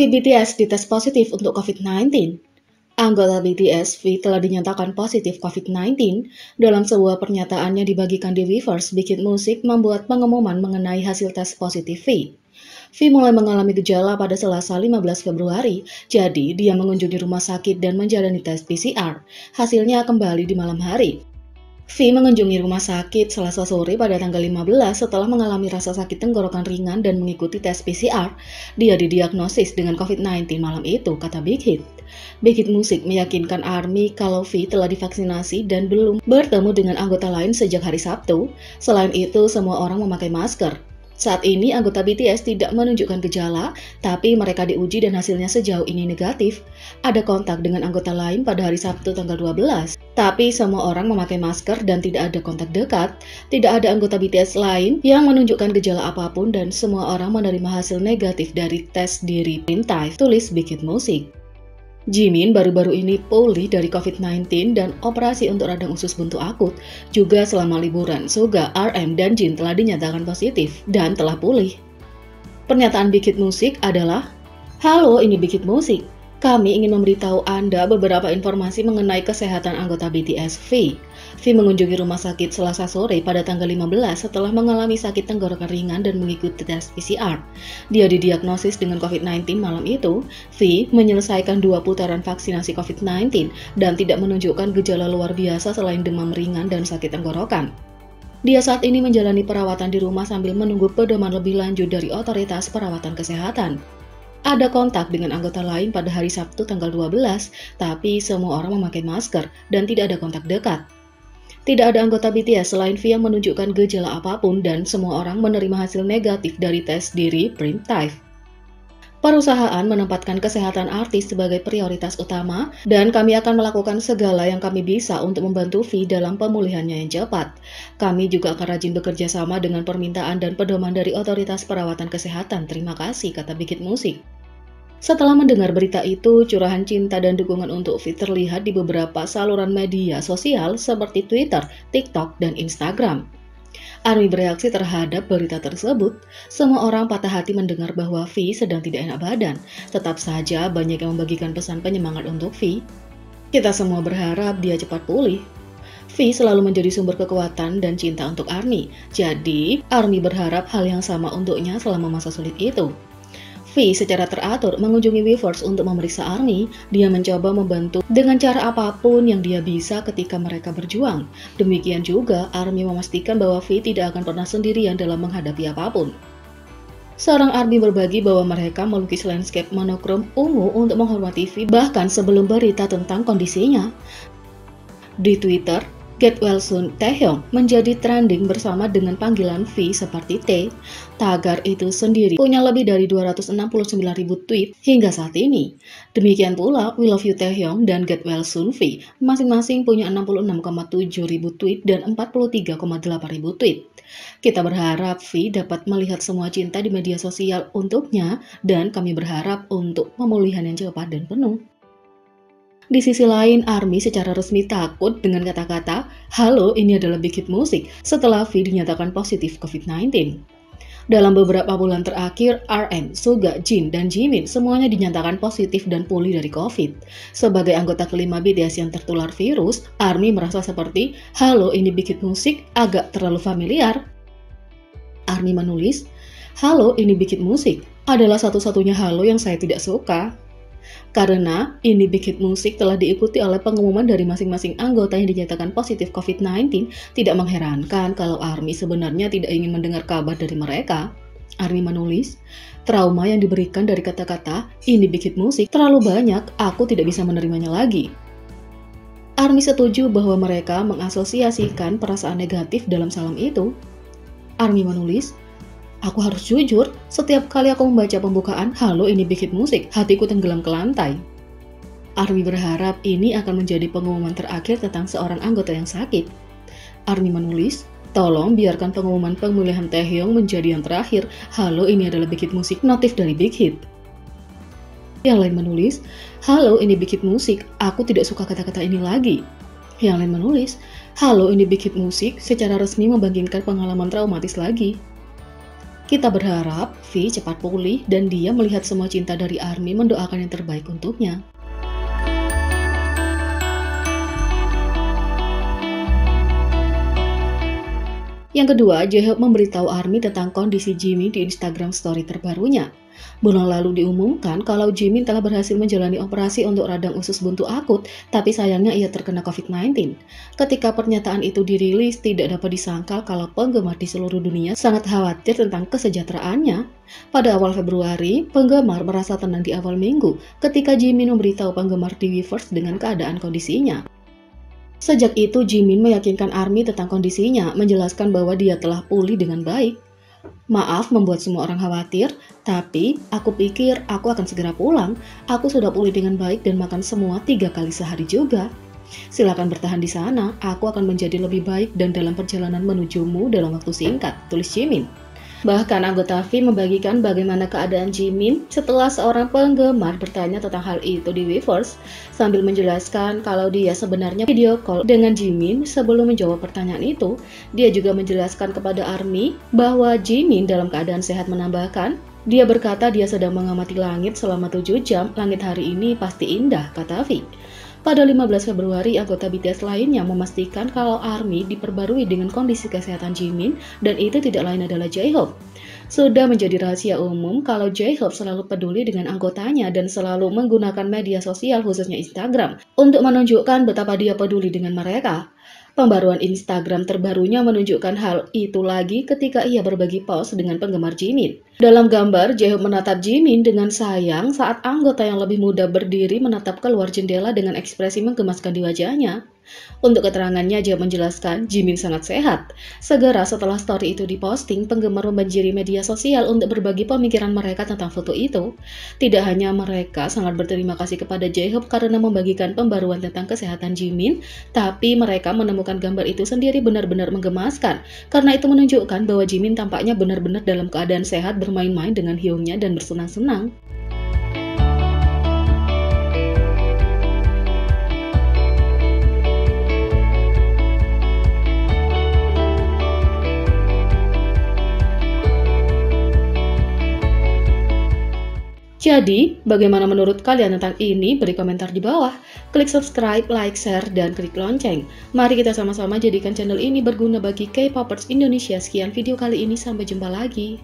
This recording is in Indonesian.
BTS dites positif untuk COVID-19. Anggota BTS V telah dinyatakan positif COVID-19. Dalam sebuah pernyataannya dibagikan di Weverse, Bikin Musik membuat pengumuman mengenai hasil tes positif V. V mulai mengalami gejala pada Selasa 15 Februari, jadi dia mengunjungi rumah sakit dan menjalani tes PCR. Hasilnya kembali di malam hari. V mengunjungi rumah sakit Selasa sore pada tanggal 15 setelah mengalami rasa sakit tenggorokan ringan dan mengikuti tes PCR. Dia didiagnosis dengan COVID-19 malam itu, kata Big Hit. Big Hit Music meyakinkan ARMY kalau V telah divaksinasi dan belum bertemu dengan anggota lain sejak hari Sabtu. Selain itu, semua orang memakai masker. Saat ini, anggota BTS tidak menunjukkan gejala, tapi mereka diuji dan hasilnya sejauh ini negatif. Ada kontak dengan anggota lain pada hari Sabtu tanggal 12, tapi semua orang memakai masker dan tidak ada kontak dekat. Tidak ada anggota BTS lain yang menunjukkan gejala apapun dan semua orang menerima hasil negatif dari tes diri Printife, tulis Bikin Musik. Jimin baru-baru ini pulih dari COVID-19 dan operasi untuk radang usus buntu akut. Juga selama liburan, Suga, RM, dan Jin telah dinyatakan positif dan telah pulih. Pernyataan Big Hit Music adalah, "Halo, ini Big Hit Music. Kami ingin memberitahu Anda beberapa informasi mengenai kesehatan anggota BTS V. V mengunjungi rumah sakit Selasa sore pada tanggal 15 setelah mengalami sakit tenggorokan ringan dan mengikuti tes PCR. Dia didiagnosis dengan COVID-19 malam itu. V menyelesaikan 2 putaran vaksinasi COVID-19 dan tidak menunjukkan gejala luar biasa selain demam ringan dan sakit tenggorokan. Dia saat ini menjalani perawatan di rumah sambil menunggu pedoman lebih lanjut dari otoritas perawatan kesehatan. Ada kontak dengan anggota lain pada hari Sabtu tanggal 12, tapi semua orang memakai masker dan tidak ada kontak dekat. Tidak ada anggota BTS selain V yang menunjukkan gejala apapun dan semua orang menerima hasil negatif dari tes diri Printife. Perusahaan menempatkan kesehatan artis sebagai prioritas utama dan kami akan melakukan segala yang kami bisa untuk membantu V dalam pemulihannya yang cepat. Kami juga akan rajin bekerja sama dengan permintaan dan pedoman dari otoritas perawatan kesehatan. Terima kasih, kata Big Hit Music. Setelah mendengar berita itu, curahan cinta dan dukungan untuk V terlihat di beberapa saluran media sosial seperti Twitter, TikTok, dan Instagram. ARMY bereaksi terhadap berita tersebut. Semua orang patah hati mendengar bahwa V sedang tidak enak badan. Tetap saja banyak yang membagikan pesan penyemangat untuk V. Kita semua berharap dia cepat pulih. V selalu menjadi sumber kekuatan dan cinta untuk ARMY. Jadi, ARMY berharap hal yang sama untuknya selama masa sulit itu. V secara teratur mengunjungi Weverse untuk memeriksa ARMY. Dia mencoba membantu dengan cara apapun yang dia bisa ketika mereka berjuang. Demikian juga, ARMY memastikan bahwa V tidak akan pernah sendirian dalam menghadapi apapun. Seorang ARMY berbagi bahwa mereka melukis landscape monokrom ungu untuk menghormati V bahkan sebelum berita tentang kondisinya. Di Twitter, Get Well Soon Taehyung menjadi trending bersama dengan panggilan V seperti T. Tagar itu sendiri punya lebih dari 269.000 tweet hingga saat ini. Demikian pula We Love You Taehyung dan Get Well Soon V masing-masing punya 66,7.000 tweet dan 43,8.000 tweet. Kita berharap V dapat melihat semua cinta di media sosial untuknya dan kami berharap untuk pemulihan yang cepat dan penuh. Di sisi lain, ARMY secara resmi takut dengan kata-kata, "Halo, ini adalah Big Hit Music," setelah V dinyatakan positif COVID-19. Dalam beberapa bulan terakhir, RM, Suga, Jin, dan Jimin semuanya dinyatakan positif dan pulih dari COVID. Sebagai anggota kelima BTS yang tertular virus, ARMY merasa seperti, "Halo, ini Big Hit Music," agak terlalu familiar. ARMY menulis, "Halo, ini Big Hit Music adalah satu-satunya halo yang saya tidak suka." Karena ini Big Hit Music telah diikuti oleh pengumuman dari masing-masing anggota yang dinyatakan positif COVID-19, tidak mengherankan kalau ARMY sebenarnya tidak ingin mendengar kabar dari mereka. ARMY menulis, "Trauma yang diberikan dari kata-kata, ini Big Hit Music terlalu banyak, aku tidak bisa menerimanya lagi." ARMY setuju bahwa mereka mengasosiasikan perasaan negatif dalam salam itu. ARMY menulis, "Aku harus jujur, setiap kali aku membaca pembukaan, halo ini Big Hit Music, hatiku tenggelam ke lantai." ARMY berharap ini akan menjadi pengumuman terakhir tentang seorang anggota yang sakit. ARMY menulis, "Tolong biarkan pengumuman pemulihan Taehyung menjadi yang terakhir, halo ini adalah Big Hit Music, notif dari Big Hit." Yang lain menulis, "Halo ini Big Hit Music, aku tidak suka kata-kata ini lagi." Yang lain menulis, "Halo ini Big Hit Music, secara resmi membangkitkan pengalaman traumatis lagi." Kita berharap V cepat pulih dan dia melihat semua cinta dari ARMY mendoakan yang terbaik untuknya. Yang kedua, J-Hope memberitahu ARMY tentang kondisi Jimin di Instagram story terbarunya. Bulan lalu diumumkan kalau Jimin telah berhasil menjalani operasi untuk radang usus buntu akut, tapi sayangnya ia terkena COVID-19. Ketika pernyataan itu dirilis, tidak dapat disangkal kalau penggemar di seluruh dunia sangat khawatir tentang kesejahteraannya. Pada awal Februari, penggemar merasa tenang di awal minggu ketika Jimin memberitahu penggemar di Weverse dengan keadaan kondisinya. Sejak itu, Jimin meyakinkan ARMY tentang kondisinya, menjelaskan bahwa dia telah pulih dengan baik. Maaf membuat semua orang khawatir, tapi aku pikir aku akan segera pulang. Aku sudah pulih dengan baik dan makan semua 3 kali sehari juga. Silakan bertahan di sana, aku akan menjadi lebih baik dan dalam perjalanan menujumu dalam waktu singkat, tulis Jimin. Bahkan anggota V membagikan bagaimana keadaan Jimin setelah seorang penggemar bertanya tentang hal itu di Weverse, sambil menjelaskan kalau dia sebenarnya video call dengan Jimin. Sebelum menjawab pertanyaan itu, dia juga menjelaskan kepada ARMY bahwa Jimin dalam keadaan sehat, menambahkan, dia berkata dia sedang mengamati langit selama 7 jam, langit hari ini pasti indah, kata V. Pada 15 Februari, anggota BTS lainnya memastikan kalau ARMY diperbarui dengan kondisi kesehatan Jimin, dan itu tidak lain adalah J-Hope. Sudah menjadi rahasia umum kalau J-Hope selalu peduli dengan anggotanya dan selalu menggunakan media sosial khususnya Instagram untuk menunjukkan betapa dia peduli dengan mereka. Pembaruan Instagram terbarunya menunjukkan hal itu lagi ketika ia berbagi post dengan penggemar Jimin. Dalam gambar, J-Hope menatap Jimin dengan sayang saat anggota yang lebih muda berdiri menatap keluar jendela dengan ekspresi menggemaskan di wajahnya. Untuk keterangannya, J-Hope menjelaskan Jimin sangat sehat. Segera setelah story itu diposting, penggemar membanjiri media sosial untuk berbagi pemikiran mereka tentang foto itu. Tidak hanya mereka sangat berterima kasih kepada J-Hope karena membagikan pembaruan tentang kesehatan Jimin, tapi mereka menemukan gambar itu sendiri benar-benar menggemaskan, karena itu menunjukkan bahwa Jimin tampaknya benar-benar dalam keadaan sehat, bermain-main dengan Hyungnya dan bersenang-senang. Jadi, bagaimana menurut kalian tentang ini? Beri komentar di bawah. Klik subscribe, like, share, dan klik lonceng. Mari kita sama-sama jadikan channel ini berguna bagi K-popers Indonesia. Sekian video kali ini, sampai jumpa lagi.